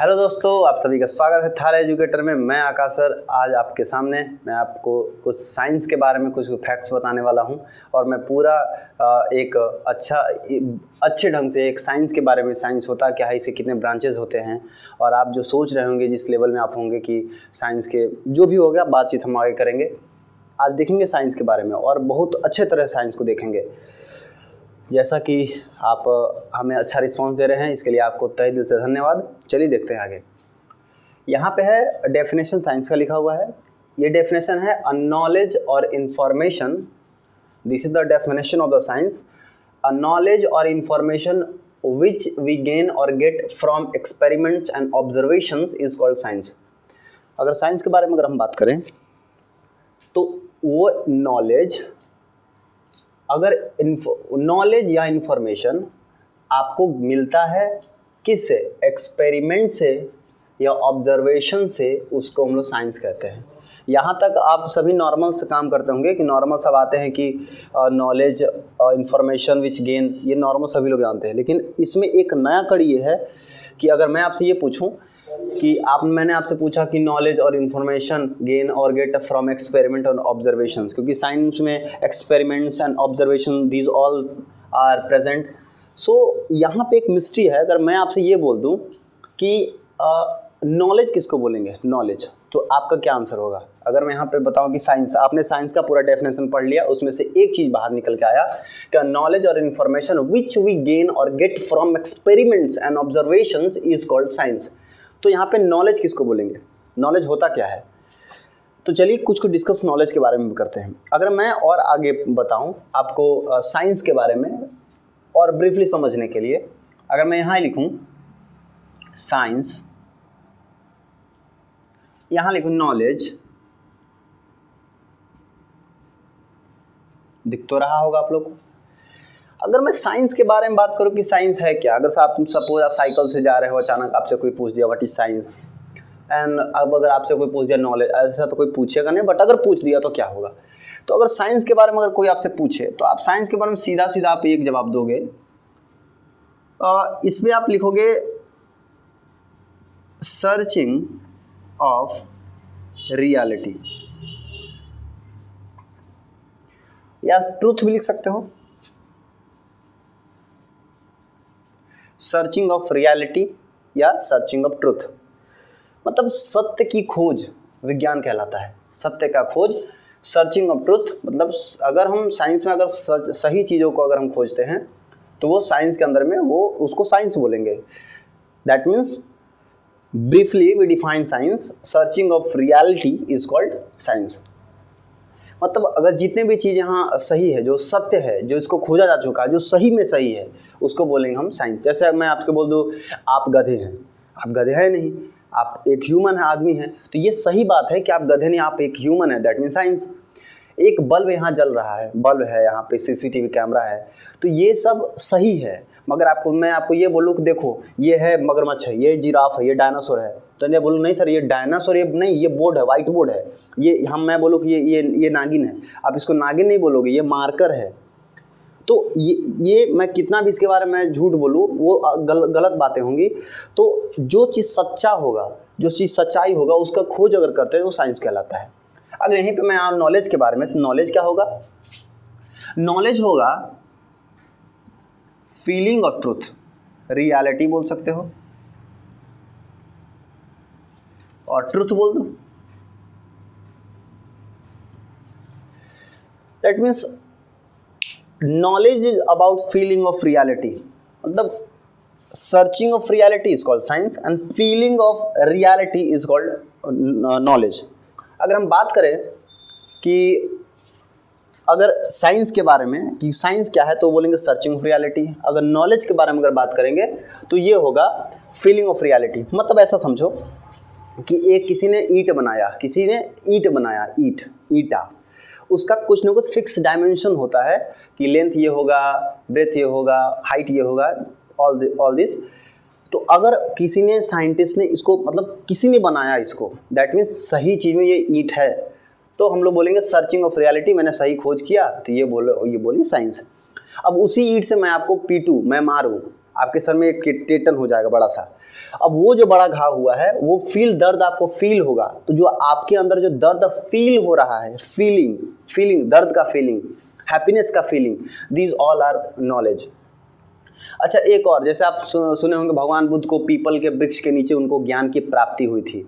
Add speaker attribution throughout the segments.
Speaker 1: Hello दोस्तों, आप सभी का स्वागत है थाला एजुकेटर में। मैं आकाश सर आज आपके सामने मैं आपको कुछ साइंस के बारे में कुछ फैक्ट्स बताने वाला हूं और मैं पूरा एक अच्छे ढंग से एक साइंस के बारे में, साइंस होता क्या है, इसे कितने ब्रांचेस होते हैं, और आप जो सोच रहे होंगे जिस लेवल में आप होंगे कि साइंस के जो भी होगा बातचीत हम आगे करेंगे। आज देखेंगे साइंस के बारे में और बहुत अच्छे तरह साइंस को देखेंगे। जैसा कि आप हमें अच्छा रिस्पांस दे रहे हैं, इसके लिए आपको तहे दिल से धन्यवाद। चलिए देखते हैं आगे। यहाँ पे है डेफिनेशन साइंस का लिखा हुआ है। ये डेफिनेशन है अ नॉलेज और information, this is the definition of the science. A knowledge और इंफॉर्मेशन विच वी गेन और get from experiments and observations is called science. अगर साइंस के बारे में अगर हम बात करें तो वो नॉलेज, अगर नॉलेज या इंफॉर्मेशन आपको मिलता है किससे, एक्सपेरिमेंट से या ऑब्जर्वेशन से, उसको हम लोग साइंस कहते हैं। यहाँ तक आप सभी नॉर्मल से काम करते होंगे कि नॉर्मल सब आते हैं कि नॉलेज और इंफॉर्मेशन विच गेन, ये नॉर्मल सभी लोग जानते हैं। लेकिन इसमें एक नया कड़ी ये है कि अगर मैं आपसे ये पूछूं कि मैंने आपसे पूछा कि नॉलेज और इन्फॉर्मेशन गेन और गेट फ्रॉम एक्सपेरिमेंट और ऑब्जर्वेशंस, क्योंकि साइंस में experiments and observation these all are present. So यहाँ पे एक मिस्ट्री है। अगर मैं आपसे ये बोल दूँ कि नॉलेज किसको बोलेंगे, नॉलेज, तो आपका क्या आंसर होगा? अगर मैं यहाँ पे बताऊँ कि साइंस, आपने साइंस का पूरा डेफिनेशन पढ़ लिया, उसमें से एक चीज़ बाहर निकल के आया कि नॉलेज और इन्फॉर्मेशन विच वी गेन और get from experiments and observations is called science. तो यहाँ पे नॉलेज किसको बोलेंगे, नॉलेज होता क्या है? तो चलिए कुछ डिस्कस नॉलेज के बारे में करते हैं। अगर मैं और आगे बताऊं आपको साइंस के बारे में और ब्रीफली समझने के लिए, अगर मैं यहाँ लिखूं साइंस, यहाँ लिखूं नॉलेज, दिख तो रहा होगा आप लोग को। अगर मैं साइंस के बारे में बात करूं कि साइंस है क्या, अगर आप सपोज आप साइकिल से जा रहे हो, अचानक आपसे कोई पूछ दिया व्हाट इज साइंस, एंड अब अगर आपसे कोई पूछ दिया नॉलेज, ऐसा तो कोई पूछेगा नहीं, बट अगर पूछ दिया तो क्या होगा? तो अगर साइंस के बारे में अगर कोई आपसे पूछे तो आप साइंस के बारे में सीधा सीधा आप एक जवाब दोगे। इसमें आप लिखोगे सर्चिंग ऑफ रियलिटी, या ट्रूथ भी लिख सकते हो, सर्चिंग ऑफ रियलिटी या सर्चिंग ऑफ ट्रूथ। मतलब सत्य की खोज विज्ञान कहलाता है, सत्य का खोज, सर्चिंग ऑफ ट्रूथ। मतलब अगर हम साइंस में अगर सही चीज़ों को अगर हम खोजते हैं तो वो साइंस के अंदर में वो उसको साइंस बोलेंगे। That means briefly we define science, searching of reality is called science. मतलब अगर जितने भी चीज़ यहाँ सही है, जो सत्य है, जो इसको खोजा जा चुका है, जो सही में सही है, उसको बोलेंगे हम साइंस। जैसे मैं आपको बोल दूँ आप गधे हैं, आप गधे हैं नहीं, आप एक ह्यूमन है, आदमी है, तो ये सही बात है कि आप गधे नहीं, आप एक ह्यूमन है, दैट मीन साइंस। एक बल्ब यहाँ जल रहा है, बल्ब है, यहाँ पे सीसीटीवी कैमरा है, तो ये सब सही है। मगर मैं आपको ये बोलूँ कि देखो ये है मगरमच्छ है, ये जिराफ है, ये डायनासोर है, तो मैं बोलूँ नहीं सर ये डायनासोर, ये नहीं, ये बोर्ड है, वाइट बोर्ड है, ये मैं बोलूँ कि ये नागिन है, आप इसको नागिन नहीं बोलोगे, ये मार्कर है। तो ये मैं कितना भी इसके बारे में झूठ बोलूँ वो गलत बातें होंगी। तो जो चीज़ सच्चा होगा, जो चीज़ सच्चाई होगा, उसका खोज अगर करते हैं वो साइंस कहलाता है। अगर यहीं पे मैं आऊँ नॉलेज के बारे में, तो नॉलेज क्या होगा? नॉलेज होगा फीलिंग ऑफ ट्रूथ, रियलिटी बोल सकते हो और ट्रूथ बोल दो। That means knowledge is about feeling of reality, मतलब searching of reality is called science and feeling of reality is called knowledge. अगर हम बात करें कि अगर साइंस के बारे में कि साइंस क्या है, तो बोलेंगे सर्चिंग ऑफ रियलिटी। अगर नॉलेज के बारे में अगर बात करेंगे तो ये होगा फीलिंग ऑफ रियलिटी। मतलब ऐसा समझो कि किसी ने ईंट बनाया, ईटा, उसका कुछ ना कुछ फिक्स डायमेंशन होता है कि लेंथ ये होगा, ब्रेथ ये होगा, हाइट ये होगा, ऑल दिस। तो अगर किसी ने, साइंटिस्ट ने इसको, मतलब किसी ने बनाया इसको, दैट मीन्स सही चीज़ में ये ईंट है, तो हम लोग बोलेंगे सर्चिंग ऑफ रियलिटी, मैंने सही खोज किया, तो ये बोलेंगे साइंस। अब उसी ईंट से मैं आपको पीटूँ, मैं मारूँ, आपके सर में एक टेटन हो जाएगा बड़ा सा, अब वो जो बड़ा घाव हुआ है वो दर्द आपको फील होगा, तो जो आपके अंदर जो दर्द फील हो रहा है, फीलिंग दर्द का फीलिंग, हैप्पीनेस का feeling, these all are knowledge. अच्छा, एक और, जैसे आप सुने होंगे भगवान बुद्ध को पीपल के वृक्ष के नीचे उनको ज्ञान की प्राप्ति हुई थी,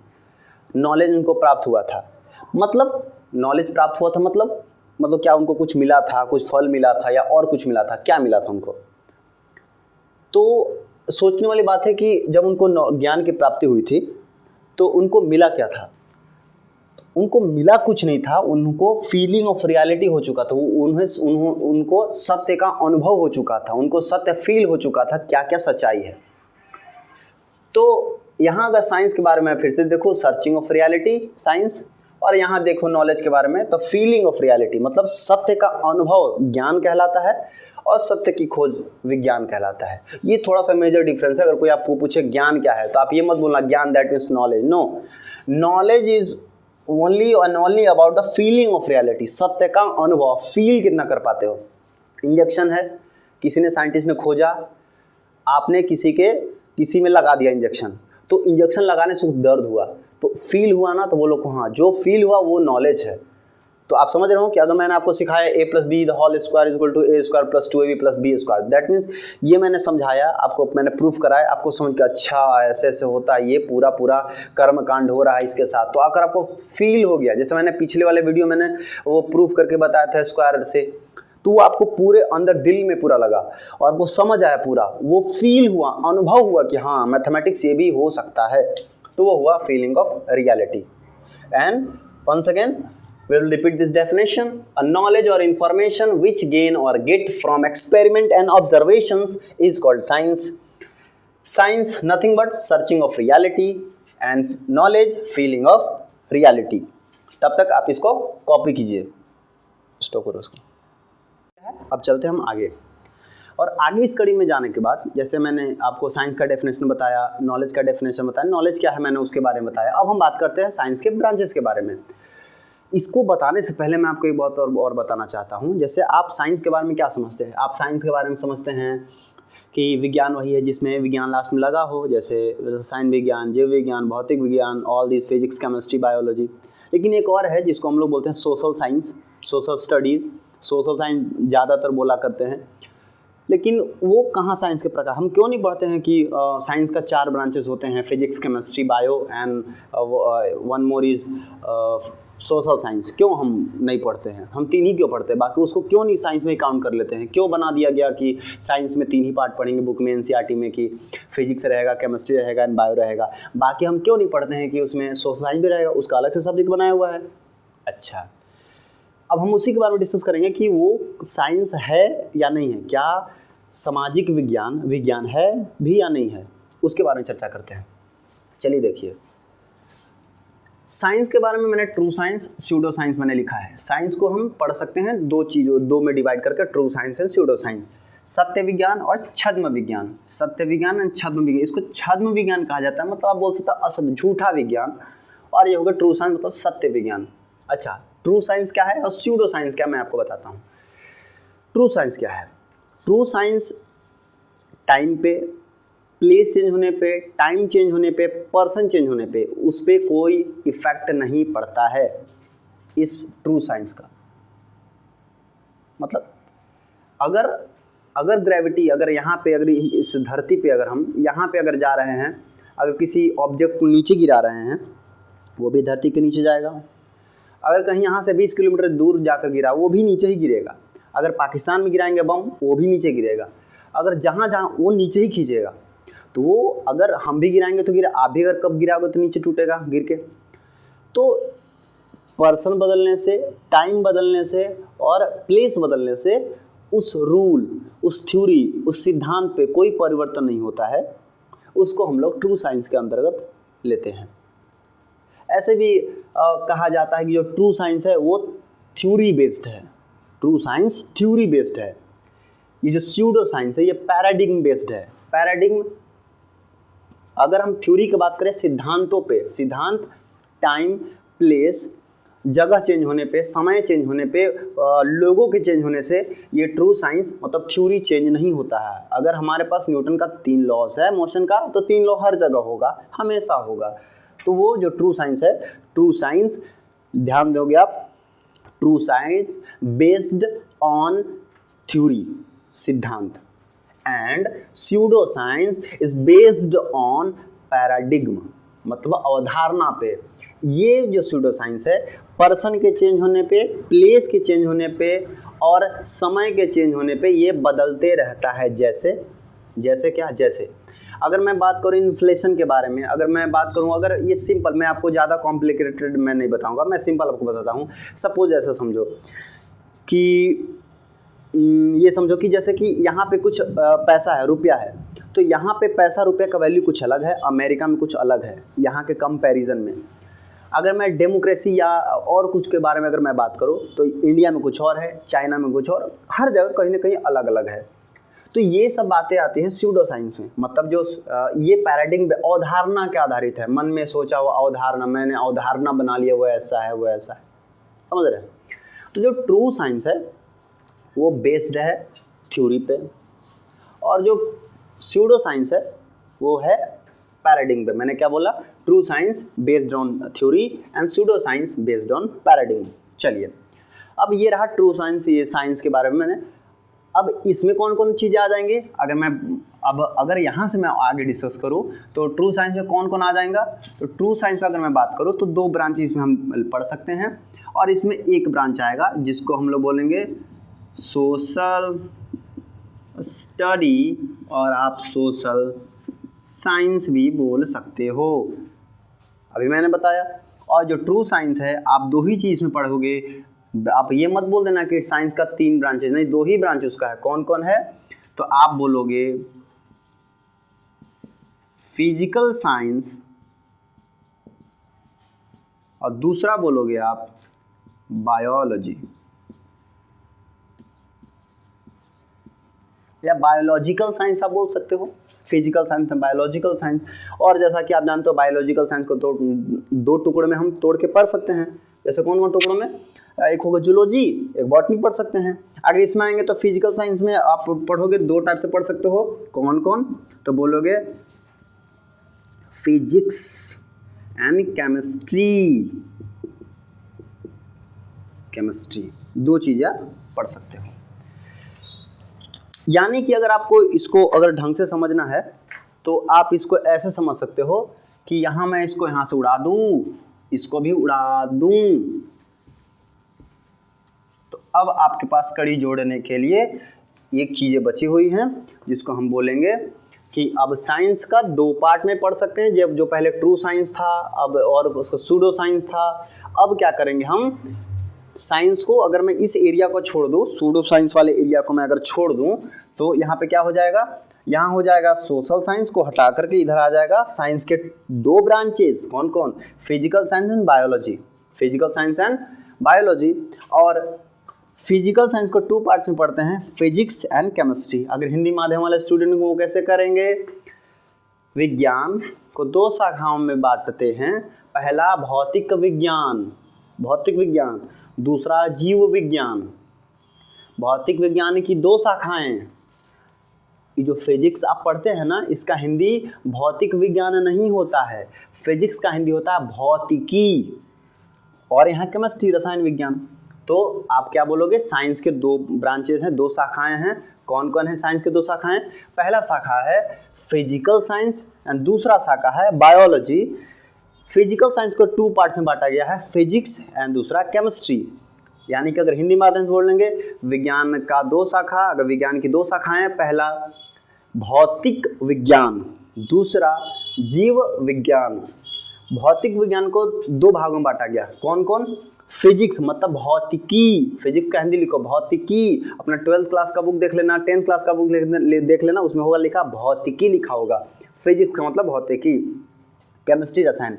Speaker 1: नॉलेज उनको प्राप्त हुआ था। मतलब नॉलेज प्राप्त हुआ था मतलब क्या उनको कुछ मिला था, कुछ फल मिला था या और कुछ मिला था? क्या मिला था उनको? तो सोचने वाली बात है कि जब उनको ज्ञान की प्राप्ति हुई थी तो उनको मिला क्या था? उनको मिला कुछ नहीं था, उनको फीलिंग ऑफ रियलिटी हो चुका था, उनको सत्य का अनुभव हो चुका था, उनको सत्य फील हो चुका था क्या क्या सच्चाई है। तो यहाँ अगर साइंस के बारे में फिर से देखो, सर्चिंग ऑफ रियलिटी साइंस, और यहाँ देखो नॉलेज के बारे में तो फीलिंग ऑफ रियलिटी, मतलब सत्य का अनुभव ज्ञान कहलाता है और सत्य की खोज विज्ञान कहलाता है। ये थोड़ा सा मेजर डिफरेंस है। अगर कोई आपको पूछे ज्ञान क्या है तो आप ये मत बोलना ज्ञान that means knowledge, no, knowledge is only and only about the feeling of reality, सत्य का अनुभव, फील कितना कर पाते हो। इंजेक्शन है, किसी ने, साइंटिस्ट ने खोजा, आपने किसी में लगा दिया इंजेक्शन, तो इंजेक्शन लगाने से दर्द हुआ तो फील हुआ ना, तो बोलो हाँ जो फील हुआ वो नॉलेज है। तो आप समझ रहे हो कि अगर मैंने आपको सिखाया a + b the whole square is equal to a square plus 2ab plus b square, that means ये मैंने समझाया आपको, मैंने प्रूफ कराया, आपको समझ के अच्छा ऐसे ऐसे होता है, ये पूरा कर्म कांड हो रहा है इसके साथ। तो अगर आपको फील हो गया, जैसे मैंने पिछले वाले वीडियो मैंने वो प्रूफ करके बताया था स्क्वायर से, तो वो आपको पूरे अंदर दिल में पूरा लगा और वो समझ आया पूरा, वो फील हुआ, अनुभव हुआ कि हाँ मैथमेटिक्स ये भी हो सकता है, तो वो हुआ feeling of reality. And once again we will repeat this definition: a knowledge or information which gain or get from experiment and observations is called science. Science nothing but searching of reality and knowledge feeling of reality. तब तक आप इसको copy कीजिए, stop करो उसको। अब चलते हैं हम आगे, और आगे इस कड़ी में जाने के बाद, जैसे मैंने आपको साइंस का डेफिनेशन बताया, नॉलेज का डेफिनेशन बताया, नॉलेज क्या है मैंने उसके बारे में बताया। अब हम बात करते हैं साइंस के ब्रांचेस के बारे में। इसको बताने से पहले मैं आपको एक बात और बताना चाहता हूँ। जैसे आप साइंस के बारे में क्या समझते हैं? आप साइंस के बारे में समझते हैं कि विज्ञान वही है जिसमें विज्ञान लास्ट में लगा हो, जैसे रसायन विज्ञान, जीव विज्ञान, भौतिक विज्ञान, all this, physics, chemistry, biology. लेकिन एक और है जिसको हम लोग बोलते हैं social science, social studies, social science ज़्यादातर बोला करते हैं। लेकिन वो कहाँ साइंस के प्रकार, हम क्यों नहीं पढ़ते हैं कि साइंस का 4 ब्रांचेस होते हैं, physics, chemistry, bio and one more is social science? क्यों हम नहीं पढ़ते हैं? हम 3 ही क्यों पढ़ते हैं? बाकी उसको क्यों नहीं साइंस में काउंट कर लेते हैं? क्यों बना दिया गया कि साइंस में 3 ही पार्ट पढ़ेंगे बुक में, एनसीईआरटी में, कि फिजिक्स रहेगा, केमिस्ट्री रहेगा एंड बायो रहेगा? बाकी हम क्यों नहीं पढ़ते हैं कि उसमें सोशल साइंस भी रहेगा, उसका अलग से सब्जेक्ट बनाया हुआ है? अच्छा, अब हम उसी के बारे में डिस्कस करेंगे कि वो साइंस है या नहीं है, क्या सामाजिक विज्ञान है भी या नहीं है, उसके बारे में चर्चा करते हैं। चलिए देखिए, साइंस के बारे में मैंने ट्रू साइंस, स्यूडो साइंस मैंने लिखा है। साइंस को हम पढ़ सकते हैं 2 में डिवाइड करके, true science and pseudo science, सत्य विज्ञान और छद्म विज्ञान। सत्य विज्ञान एंड छद्म विज्ञान, इसको छद्म विज्ञान कहा जाता है, मतलब आप बोल सकते हैं असत्य, झूठा विज्ञान, और ये होगा ट्रू साइंस, मतलब सत्य विज्ञान। अच्छा, ट्रू साइंस क्या है और स्यूडो साइंस क्या, मैं आपको बताता हूँ। ट्रू साइंस क्या है? ट्रू साइंस टाइम पे, प्लेस चेंज होने पे, टाइम चेंज होने पे, पर्सन चेंज होने पे उस पर कोई इफेक्ट नहीं पड़ता है इस ट्रू साइंस का। मतलब अगर ग्रेविटी, अगर यहाँ पे, अगर इस धरती पे, अगर हम यहाँ पे अगर जा रहे हैं, अगर किसी ऑब्जेक्ट को नीचे गिरा रहे हैं, वो भी धरती के नीचे जाएगा। अगर कहीं यहाँ से 20 किलोमीटर दूर जाकर गिरा, वो भी नीचे ही गिरेगा। अगर पाकिस्तान में गिराएंगे बम, वो भी नीचे गिरेगा। अगर जहाँ वो नीचे ही खींचेगा। तो अगर हम भी गिराएंगे तो गिरा, आप भी अगर कब गिराओगे तो नीचे टूटेगा गिर के। तो पर्सन बदलने से, टाइम बदलने से और प्लेस बदलने से उस रूल, उस थ्योरी, उस सिद्धांत पे कोई परिवर्तन नहीं होता है। उसको हम लोग ट्रू साइंस के अंतर्गत लेते हैं। ऐसे भी कहा जाता है कि जो ट्रू साइंस है वो थ्योरी बेस्ड है। ट्रू साइंस थ्योरी बेस्ड है। ये जो स्यूडो साइंस है ये पैराडिग्म बेस्ड है। पैराडिग्म, अगर हम थ्योरी की बात करें सिद्धांतों पे, सिद्धांत टाइम, प्लेस जगह चेंज होने पे, समय चेंज होने पे, लोगों के चेंज होने से ये ट्रू साइंस मतलब थ्योरी चेंज नहीं होता है। अगर हमारे पास न्यूटन का 3 लॉस है मोशन का, तो 3 लॉ हर जगह होगा, हमेशा होगा। तो वो जो ट्रू साइंस है, ट्रू साइंस ध्यान दोगे आप, true science based on theory, सिद्धांत, and pseudo science is based on paradigm मतलब अवधारणा पे। ये जो स्यूडो साइंस है पर्सन के चेंज होने पे, प्लेस के चेंज होने पे और समय के चेंज होने पे ये बदलते रहता है। जैसे क्या, जैसे अगर मैं बात करूँ इन्फ्लेशन के बारे में, अगर मैं बात करूँ, अगर ये सिंपल, मैं आपको ज़्यादा कॉम्प्लिकेटेड मैं नहीं बताऊँगा, मैं सिंपल आपको बताता हूँ। सपोज ऐसा समझो कि ये समझो कि जैसे कि यहाँ पे कुछ पैसा है, रुपया है, तो यहाँ पे पैसा रुपये का वैल्यू कुछ अलग है, अमेरिका में कुछ अलग है, यहाँ के कंपैरिजन में। अगर मैं डेमोक्रेसी या और कुछ के बारे में अगर मैं बात करूँ तो इंडिया में कुछ और है, चाइना में कुछ और, हर जगह कहीं ना कहीं अलग अलग है। तो ये सब बातें आती हैं स्यूडो साइंस में, मतलब जो ये पैराडिग्म अवधारणा के आधारित है, मन में सोचा हुआ अवधारणा, मैंने अवधारणा बना लिया वो ऐसा है वो ऐसा है, समझ रहे हैं। तो जो ट्रू साइंस है वो बेस्ड है थ्योरी पे, और जो स्यूडो साइंस है वो है पैराडिग्म पे। मैंने क्या बोला, true science based on theory and pseudo science based on paradigm. चलिए अब ये रहा ट्रू साइंस, ये साइंस के बारे में मैंने। अब इसमें कौन कौन चीज़ें आ जाएंगी, अगर यहाँ से मैं आगे डिस्कस करूँ तो ट्रू साइंस में कौन कौन आ जाएगा। तो ट्रू साइंस में अगर मैं बात करूँ तो 2 ब्रांच इसमें हम पढ़ सकते हैं, और इसमें एक ब्रांच आएगा जिसको हम लोग बोलेंगे सोशल स्टडी, और आप सोशल साइंस भी बोल सकते हो, अभी मैंने बताया। और जो ट्रू साइंस है आप 2 ही चीज़ में पढ़ोगे, आप ये मत बोल देना कि साइंस का 3 ब्रांचेज, नहीं 2 ही ब्रांच उसका है। कौन कौन है, तो आप बोलोगे फिजिकल साइंस, और दूसरा बोलोगे आप बायोलॉजी या बायोलॉजिकल साइंस आप बोल सकते हो। Physical science and biological science. और जैसा कि आप जानते हो बायोलॉजिकल साइंस को 2 टुकड़ों में हम तोड़ के पढ़ सकते हैं। जैसे कौन कौन टुकड़ों में, एक होगा जूलॉजी, एक बॉटनी पढ़ सकते हैं। अगर इसमें आएंगे तो फिजिकल साइंस में आप पढ़ोगे 2 टाइप से पढ़ सकते हो। कौन कौन, तो बोलोगे फिजिक्स एंड केमिस्ट्री, 2 चीज़ें पढ़ सकते हो। यानी कि अगर आपको इसको अगर ढंग से समझना है तो आप इसको ऐसे समझ सकते हो कि यहाँ मैं इसको यहाँ से उड़ा दूँ, इसको भी उड़ा दूँ। तो अब आपके पास कड़ी जोड़ने के लिए एक चीज़ें बची हुई हैं जिसको हम बोलेंगे कि अब साइंस का 2 पार्ट में पढ़ सकते हैं। जब जो पहले ट्रू साइंस था अब और उसका सूडो साइंस था, अब क्या करेंगे हम साइंस को, अगर मैं इस एरिया को छोड़ दूँ, सूडो साइंस वाले एरिया को मैं अगर छोड़ दूँ तो यहाँ पे क्या हो जाएगा, यहाँ हो जाएगा सोशल साइंस को हटा करके इधर आ जाएगा साइंस के 2 ब्रांचेस। कौन कौन, physical science and biology, physical science and biology. और फिजिकल साइंस को 2 पार्ट्स में पढ़ते हैं, फिजिक्स एंड केमिस्ट्री। अगर हिंदी माध्यम वाले स्टूडेंट को कैसे करेंगे, विज्ञान को 2 शाखाओं में बांटते हैं। पहला भौतिक विज्ञान, दूसरा जीव विज्ञान। भौतिक विज्ञान की 2 शाखाएं। ये जो फिजिक्स आप पढ़ते हैं ना, इसका हिंदी भौतिक विज्ञान नहीं होता है, फिजिक्स का हिंदी होता है भौतिकी, और यहाँ केमिस्ट्री रसायन विज्ञान। तो आप क्या बोलोगे, साइंस के 2 ब्रांचेस हैं, 2 शाखाएं हैं। कौन कौन है साइंस के 2 शाखाएं, पहला शाखा है फिजिकल साइंस एंड दूसरा शाखा है बायोलॉजी। फिजिकल साइंस को 2 पार्ट्स में बांटा गया है, फिजिक्स एंड दूसरा केमिस्ट्री। यानी कि अगर हिंदी माध्यम से बोलेंगे विज्ञान का 2 शाखा, अगर विज्ञान की 2 शाखाएं, पहला भौतिक विज्ञान, दूसरा जीव विज्ञान। भौतिक विज्ञान को 2 भागों में बांटा गया। कौन कौन, फिजिक्स मतलब भौतिकी, फिजिक्स का हिंदी लिखो भौतिकी। अपना 12th क्लास का बुक देख लेना, 10th क्लास का बुक देख लेना, उसमें होगा लिखा भौतिकी लिखा होगा। फिजिक्स का मतलब भौतिकी। केमिस्ट्री रसायन,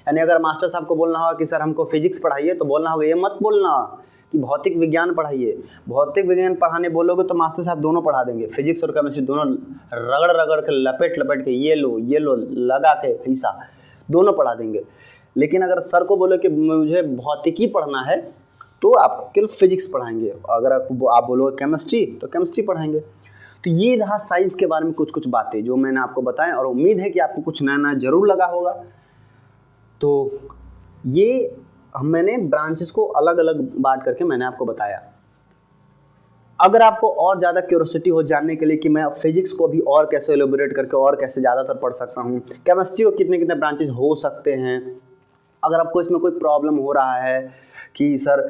Speaker 1: यानी अगर मास्टर साहब को बोलना होगा कि सर हमको फिजिक्स पढ़ाइए, तो बोलना होगा, ये मत बोलना कि भौतिक विज्ञान पढ़ाइए। भौतिक विज्ञान पढ़ाने बोलोगे तो मास्टर साहब दोनों पढ़ा देंगे, फिजिक्स और केमिस्ट्री दोनों रगड़ के लपेट के ये लो लगा के ऐसा दोनों पढ़ा देंगे। लेकिन अगर सर को बोलो कि मुझे भौतिकी पढ़ना है तो आपको केवल फिजिक्स पढ़ाएंगे, अगर आप बोलो केमिस्ट्री तो केमिस्ट्री पढ़ाएंगे। तो ये रहा साइंस के बारे में कुछ कुछ बातें जो मैंने आपको बताएं, और उम्मीद है कि आपको कुछ नया नया जरूर लगा होगा। तो ये मैंने ब्रांचेस को अलग अलग बांट करके मैंने आपको बताया। अगर आपको और ज़्यादा क्यूरोसिटी हो जानने के लिए कि मैं फिजिक्स को भी और कैसे एलोबरेट करके और कैसे ज़्यादातर पढ़ सकता हूँ, केमिस्ट्री को कितने कितने ब्रांचेस हो सकते हैं, अगर आपको इसमें कोई प्रॉब्लम हो रहा है कि सर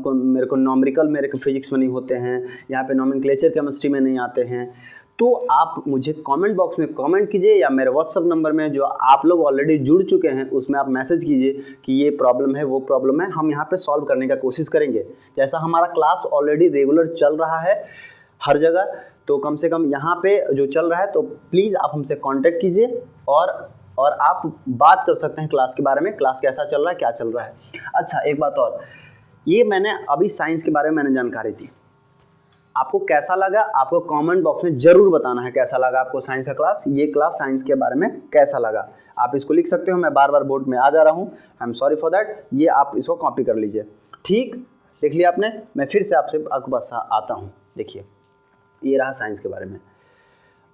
Speaker 1: मेरे को नॉमरिकल मेरे को फिजिक्स में नहीं होते हैं, यहाँ पे नॉमेनक्लेचर केमिस्ट्री में नहीं आते हैं, तो आप मुझे कमेंट बॉक्स में कमेंट कीजिए या मेरे व्हाट्सअप नंबर में जो आप लोग ऑलरेडी जुड़ चुके हैं उसमें आप मैसेज कीजिए कि ये प्रॉब्लम है वो प्रॉब्लम है, हम यहाँ पे सॉल्व करने का कोशिश करेंगे। जैसा हमारा क्लास ऑलरेडी रेगुलर चल रहा है हर जगह, तो कम से कम यहाँ पे जो चल रहा है, तो प्लीज़ आप हमसे कॉन्टेक्ट कीजिए और आप बात कर सकते हैं क्लास के बारे में, क्लास कैसा चल रहा है, क्या चल रहा है। अच्छा, एक बात और, ये मैंने अभी साइंस के बारे में मैंने जानकारी दी, आपको कैसा लगा आपको कमेंट बॉक्स में ज़रूर बताना है कैसा लगा आपको साइंस का क्लास, ये क्लास साइंस के बारे में कैसा लगा। आप इसको लिख सकते हो, मैं बार बार बोर्ड में आ जा रहा हूँ, I am sorry for that, ये आप इसको कॉपी कर लीजिए। ठीक, लिख लिया आपने, मैं फिर से आपसे आपके पास आता हूँ। देखिए, ये रहा साइंस के बारे में।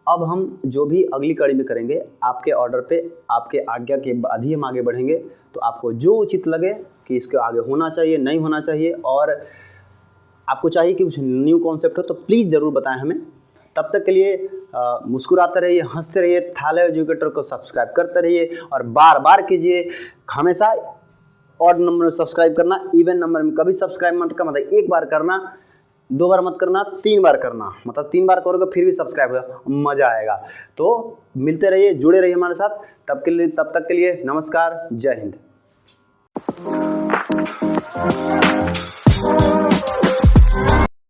Speaker 1: अब हम जो भी अगली कड़ी में करेंगे आपके ऑर्डर पे, आपके आज्ञा के बाद ही हम आगे बढ़ेंगे। तो आपको जो उचित लगे कि इसके आगे होना चाहिए, नहीं होना चाहिए, और आपको चाहिए कि कुछ न्यू कॉन्सेप्ट हो, तो प्लीज़ ज़रूर बताएं हमें। तब तक के लिए मुस्कुराते रहिए, हंसते रहिए, थाले एजुकेटर को सब्सक्राइब करते रहिए और बार बार कीजिए। हमेशा ऑड नंबर में सब्सक्राइब करना, इवन नंबर में कभी सब्सक्राइब मत करना, मतलब एक बार करना, 2 बार मत करना, 3 बार करना, मतलब 3 बार करोगे फिर भी सब्सक्राइब होगा, मज़ा आएगा। तो मिलते रहिए, जुड़े रहिए हमारे साथ। तब तक के लिए नमस्कार, जय हिंद।